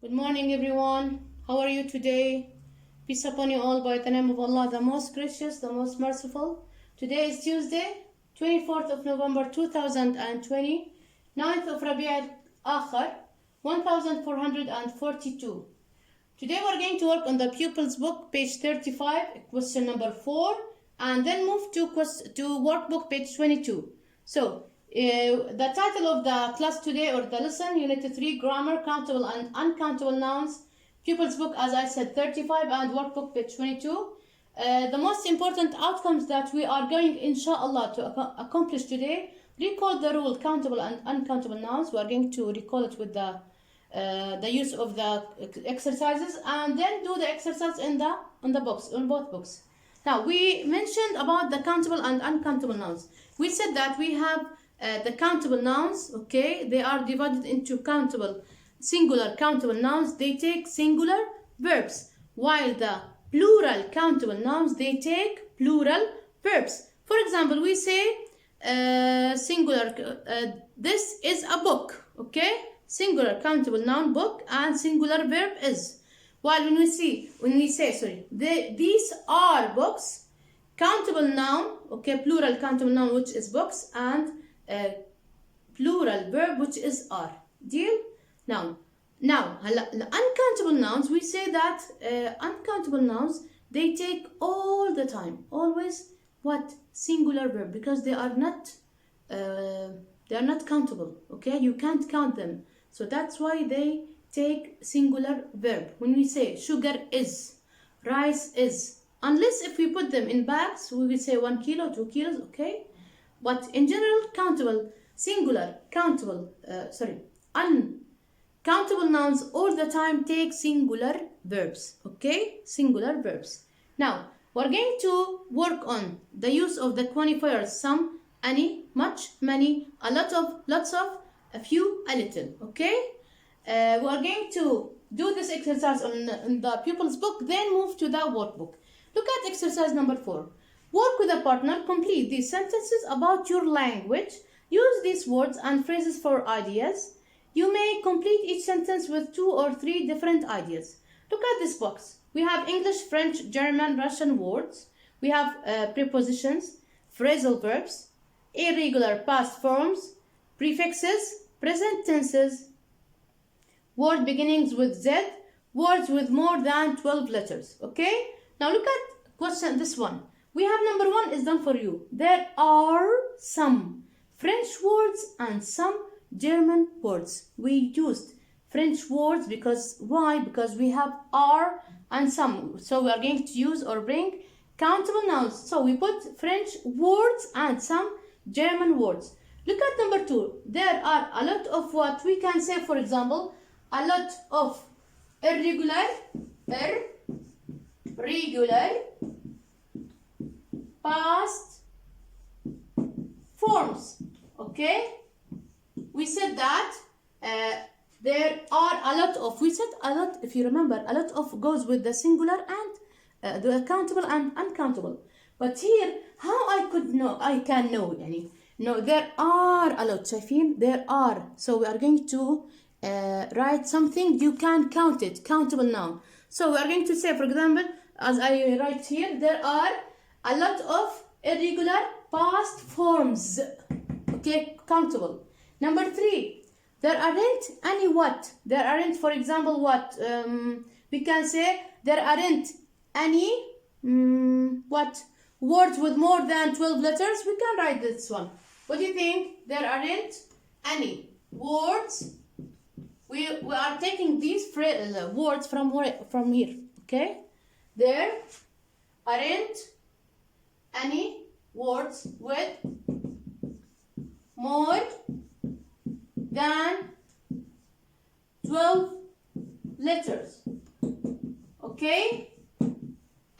Good morning, everyone. How are you today? Peace upon you all by the name of Allah, the most gracious, the most merciful. Today is Tuesday, 24th of November 2020, 9th of Rabi' al-Akhir, 1442. Today we're going to work on the pupils book, page 35, question number 4, and then move to workbook, page 22. So, the title of the class today, or the lesson, Unit 3, Grammar, Countable and Uncountable Nouns, pupils book, as I said, 35, and workbook, page 22. The most important outcomes that we are going, inshallah, to accomplish today: recall the rule, countable and uncountable nouns. We are going to recall it with the use of the exercises, and then do the exercise in the books, in both books. Now, we mentioned about the countable and uncountable nouns. We said that we have the countable nouns, okay, they are divided into countable, singular countable nouns, they take singular verbs, while the plural countable nouns, they take plural verbs. For example, we say singular, this is a book, okay, singular countable noun, book, and singular verb is. While when we say these are books, countable noun, okay, plural countable noun, which is books, and plural verb, which is are. Deal? Now, the uncountable nouns, we say that uncountable nouns, they take all the time, always, what? Singular verb, because they are not countable, okay? You can't count them. So that's why they take singular verb. When we say sugar is, rice is, unless if we put them in bags, we will say 1 kilo, 2 kilos, okay? But in general, countable, singular, uncountable nouns all the time take singular verbs, okay? Singular verbs. Now, we're going to work on the use of the quantifiers some, any, much, many, a lot of, lots of, a few, a little, okay? We are going to do this exercise on the pupils book, then move to the workbook. Look at exercise number 4. Work with a partner, complete these sentences about your language. Use these words and phrases for ideas. You may complete each sentence with 2 or 3 different ideas. Look at this box. We have English, French, German, Russian words. We have prepositions, phrasal verbs, irregular past forms, prefixes, present tenses, word beginnings with Z, words with more than 12 letters. Okay? Now look at this one. We have number 1 is done for you. There are some French words and some German words. We used French words because, why? Because we have are and some. So we are going to use or bring countable nouns. So we put French words and some German words. Look at number 2. There are a lot of what we can say, for example, a lot of irregular past forms. Okay? We said that there are a lot of, we said a lot, if you remember, a lot of goes with the singular and the countable and uncountable. But here, how I can know, no, there are a lot, شايفين? There are. So we are going to write something, you can count it, countable noun. So we are going to say, for example, as I write here, there are a lot of irregular past forms, okay, countable. Number 3, there aren't any what? There aren't, for example, what? We can say there aren't any what? Words with more than 12 letters. We can write this one. What do you think? There aren't any words. We are taking these words from here, okay? There aren't any words with more than 12 letters, okay?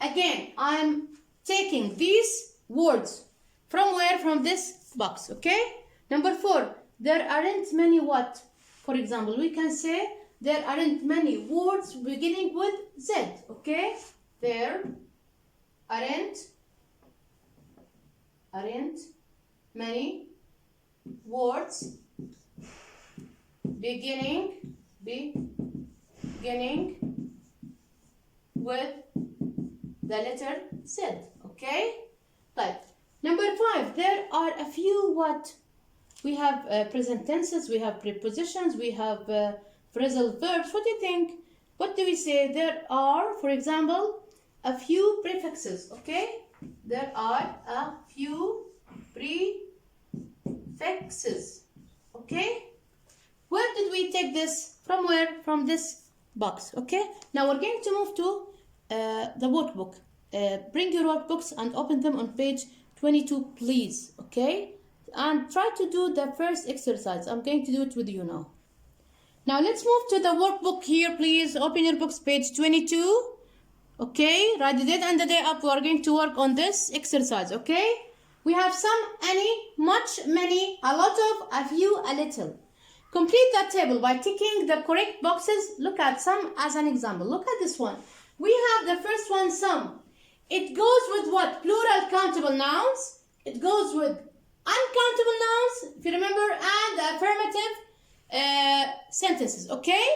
Again, I'm taking these words from where? From this box, okay? Number 4, there aren't many what? For example, we can say there aren't many words beginning with Z, okay? There aren't many words beginning beginning with the letter Z. Okay? But number 5, there are a few what? We have present tenses, we have prepositions, we have phrasal verbs. What do you think? What do we say? There are, for example, a few prefixes. Okay? There are a few prefixes. Okay? Where did we take this? From where? From this box. Okay? Now we're going to move to the workbook. Bring your workbooks and open them on page 22, please. Okay? And try to do the first exercise. I'm going to do it with you now. Now let's move to the workbook here, please. Open your books, page 22. Okay? Write the date and the day up. We are going to work on this exercise. Okay? We have some, any, much, many, a lot of, a few, a little. Complete that table by ticking the correct boxes. Look at some as an example. Look at this one. We have the first one, some. It goes with what? Plural countable nouns. It goes with uncountable nouns, if you remember, and the affirmative sentences. Okay?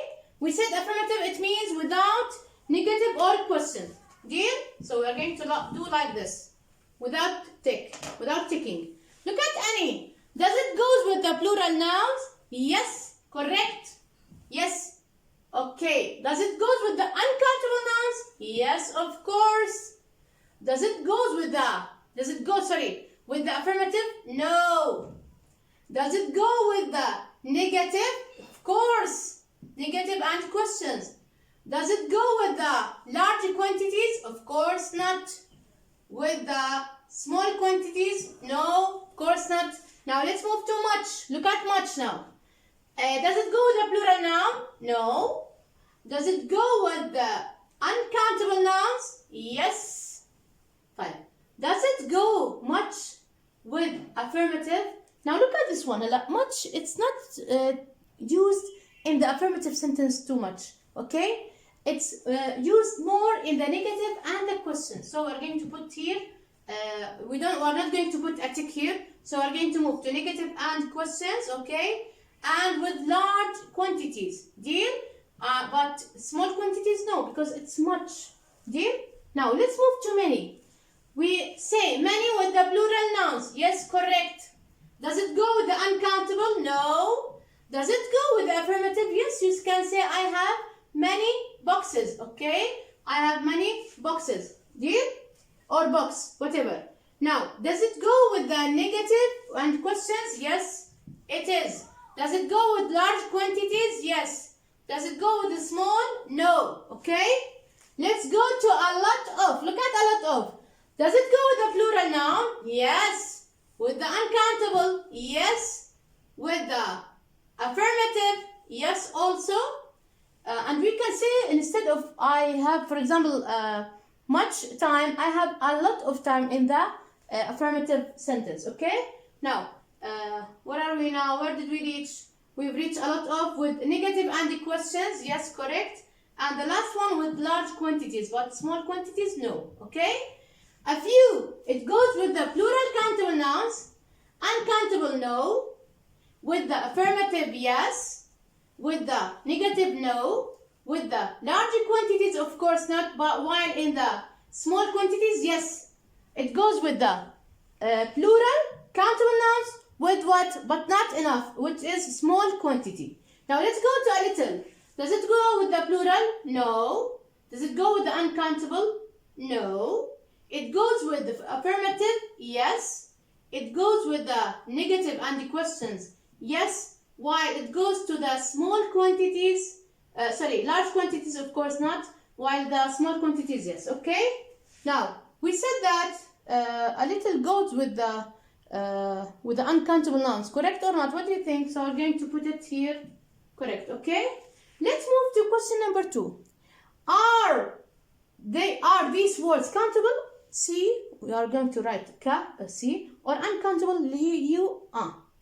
We said affirmative, it means without negative or question. Deal? So we are going to do like this. Without ticking. Look at any. Does it goes with the plural nouns? Yes. Correct. Yes. Okay. Does it goes with the uncountable nouns? Yes, of course. Does it go with the affirmative? No. Does it go with the negative? Of course. Negative and questions. Does it go with the large quantities? Of course not. With the small quantities? No, of course not. Now let's move to much. Look at much now. Does it go with the plural noun? No. Does it go with the uncountable nouns? Yes. Fine. Does it go much with affirmative? Now look at this one. Much, it's not used in the affirmative sentence too much. Okay? It's used more in the negative and the question. So we're going to put here, we're not going to put a tick here. So we're going to move to negative and questions, okay? And with large quantities, deal? But small quantities, no, because it's much, deal? Now let's move to many. We say many with the plural nouns. Yes, correct. Does it go with the uncountable? No. Does it go with the affirmative? Yes, you can say I have many boxes, okay? I have many boxes, deal? Or box, whatever. Now, does it go with the negative and questions? Yes, it is. Does it go with large quantities? Yes. Does it go with the small? No, okay? Let's go to a lot of. Look at a lot of. Does it go with the plural noun? Yes. With the uncountable? Yes. With the affirmative? Yes, also. And we can say instead of I have, for example, much time, I have a lot of time in the affirmative sentence, okay? Now, where are we now? Where did we reach? We've reached a lot of with negative and the questions, yes, correct. And the last one with large quantities, but small quantities, no, okay? A few, it goes with the plural countable nouns, uncountable, no. With the affirmative, yes. With the negative, no. With the large quantities, of course not, but while in the small quantities, yes. It goes with the plural countable nouns with what? But not enough, which is small quantity. Now let's go to a little. Does it go with the plural? No. Does it go with the uncountable? No. It goes with the affirmative? Yes. It goes with the negative and the questions? Yes. While it goes to the small quantities, large quantities, of course not, while the small quantities, yes, okay? Now, we said that a little goes with the uncountable nouns, correct or not? What do you think? So we're going to put it here, correct, okay? Let's move to question number 2. Are these words countable? C, we are going to write ka, C, or uncountable,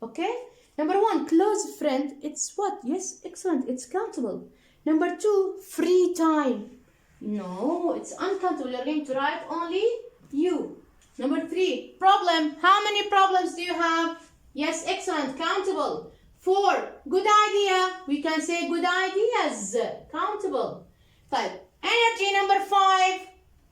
okay? Number 1, close friend, it's what? Yes, excellent, it's countable. Number 2, free time. No, it's uncountable. You're going to write only you. Number 3, problem. How many problems do you have? Yes, excellent, countable. 4. Good idea. We can say good ideas. Countable. 5. Energy number 5.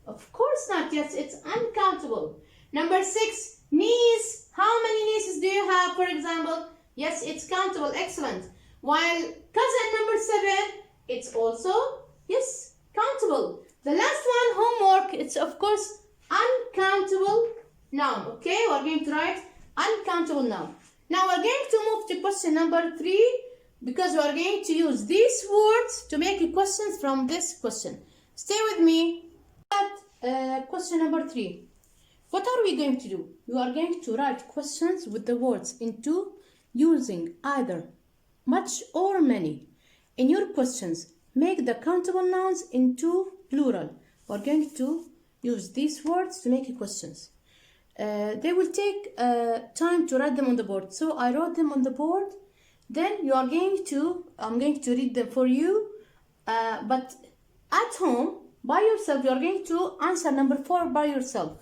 Of course not. Yes, it's uncountable. Number 6. Niece. How many nieces do you have, for example? Yes, it's countable. Excellent. While cousin number 7, it's also, yes, countable. The last one, homework, it's of course uncountable noun. Okay, we're going to write uncountable noun. Now we're going to move to question number 3 because we're going to use these words to make questions from this question. Stay with me at question number 3. What are we going to do? You are going to write questions with the words into using either much or many. In your questions, make the countable nouns into plural. We're going to use these words to make questions. They will take time to write them on the board. So I wrote them on the board. Then I'm going to read them for you. But at home, by yourself, you're going to answer number 4 by yourself.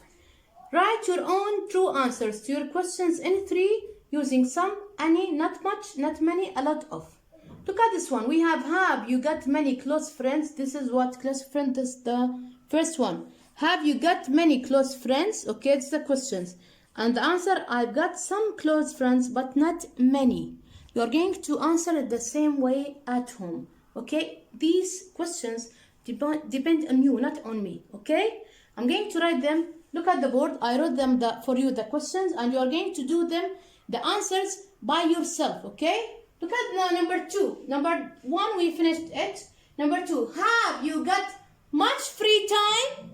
Write your own true answers to your questions in 3 using some, any, not much, not many, a lot of. Look at this one. We have you got many close friends? This is what close friend is, the first one. Have you got many close friends? Okay, it's the questions. And the answer, I've got some close friends, but not many. You're going to answer it the same way at home. Okay, these questions depend on you, not on me. Okay, I'm going to write them. Look at the board. I wrote them for you, the questions, and you're going to do them, the answers by yourself. Okay, look at number 2. Number 1, we finished it. Number 2, have you got much free time?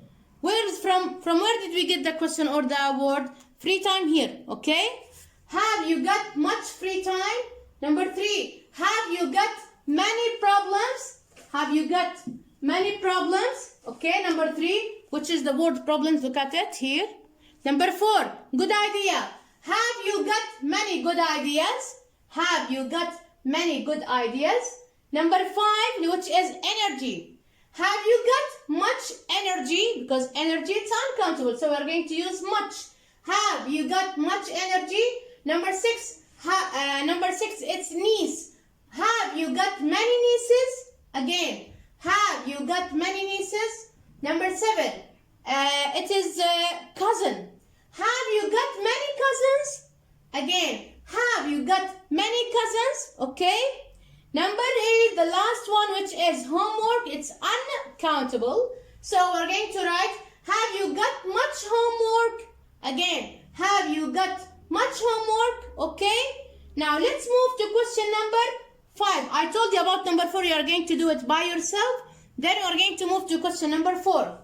From where did we get the question or the word? Free time here. Okay, have you got much free time? Number 3, have you got many problems? Have you got many problems? Okay, number 3, which is the word problems, look at it here. Number 4, good idea. Have you got many good ideas? Have you got many good ideas? Number 5, which is energy. Have you got much energy? Because energy, it's uncountable, so we're going to use much. Have you got much energy? Number 6, it's niece. Have you got many nieces? Again, have you got many nieces? Number 7, it is cousin. Have you got many cousins? Again, have you got many cousins? Okay. Number 8, the last one, which is homework. It's uncountable. So we're going to write, have you got much homework? Again, have you got much homework? Okay. Now let's move to question number 5. I told you about number 4. You are going to do it by yourself. Then we are going to move to question number 4.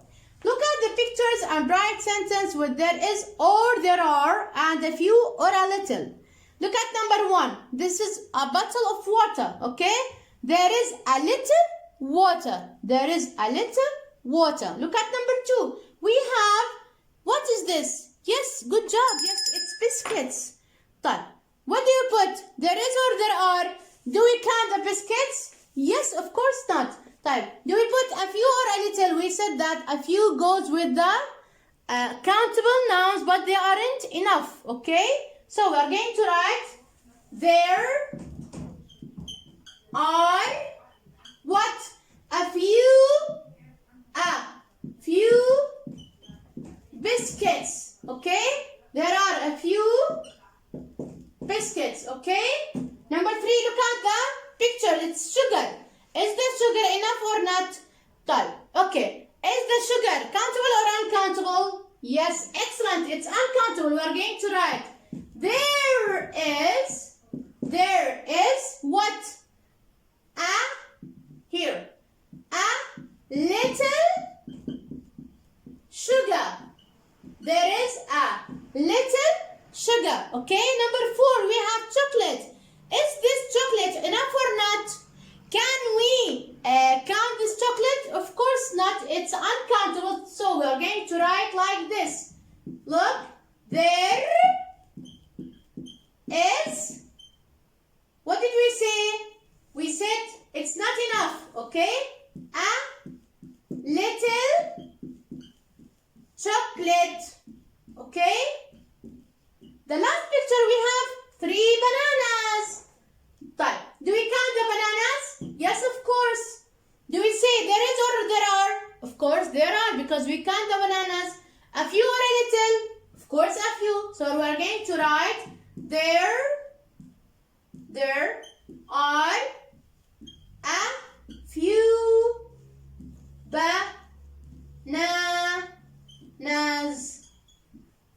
Look at the pictures and write sentence with there is or there are and a few or a little. Look at number 1. This is a bottle of water, okay? There is a little water. There is a little water. Look at number 2. We have, what is this? Yes, good job. Yes, it's biscuits. What do you put? There is or there are? Do we count the biscuits? Yes, of course not. Do we put a few or a little? We said that a few goes with the countable nouns, but they aren't enough, okay? So we are going to write, there are what? A few biscuits, okay? There are a few biscuits, okay? Number 3, look at the picture. It's sugar. Is the sugar enough or not? Okay. Is the sugar countable or uncountable? Yes, excellent. It's uncountable. We are going to write, there is what? Here. A little sugar. There is a little sugar. Okay, number 4, we have chocolate. Is this chocolate enough or not? Can we count this chocolate? Of course not. It's uncountable. So we are going to write like this. Look, there is, what did we say? We said it's not enough, okay? A little chocolate, okay? The last picture we have 3 bananas. طيب, do we count the bananas? Yes, of course. Do we say there is or there are? Of course there are, because we count the bananas. A few or a little? Of course a few. So we are going to write there are a few bananas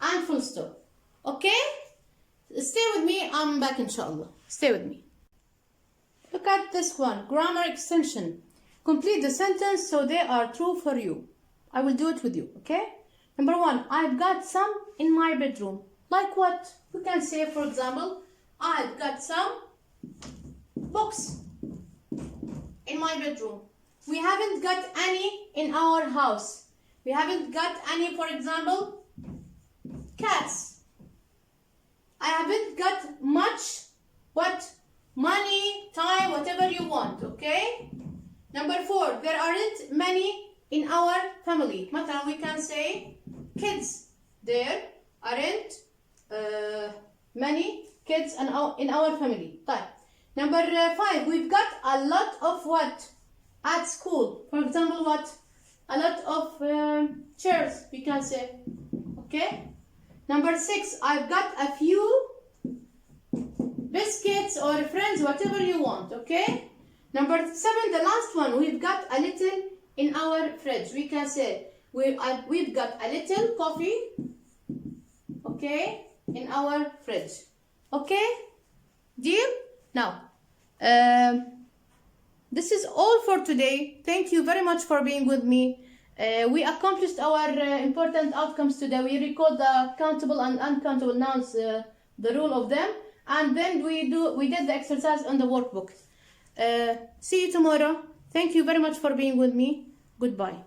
and full stop. Okay? Stay with me. I'm back inshallah. Stay with me. Look at this one. Grammar extension. Complete the sentence so they are true for you. I will do it with you, okay? Number one, I've got some in my bedroom. Like what? You can say, for example, I've got some books in my bedroom. We haven't got any in our house. We haven't got any, for example, cats. I haven't got much, what? Money, time, whatever you want, okay? Number four, there aren't many in our family. مثلا we can say kids. There aren't many kids in our family. طيب. Number five, we've got a lot of what? At school. For example, what? A lot of chairs, we can say. Okay? Number six, I've got a few biscuits or friends, whatever you want, okay? Number seven, the last one, we've got a little in our fridge. We can say we've got a little coffee, okay, in our fridge. Okay? Deal? Now, this is all for today. Thank you very much for being with me. We accomplished our important outcomes today. We recalled the countable and uncountable nouns, the rule of them, and then we did the exercise on the workbook. See you tomorrow. Thank you very much for being with me. Goodbye.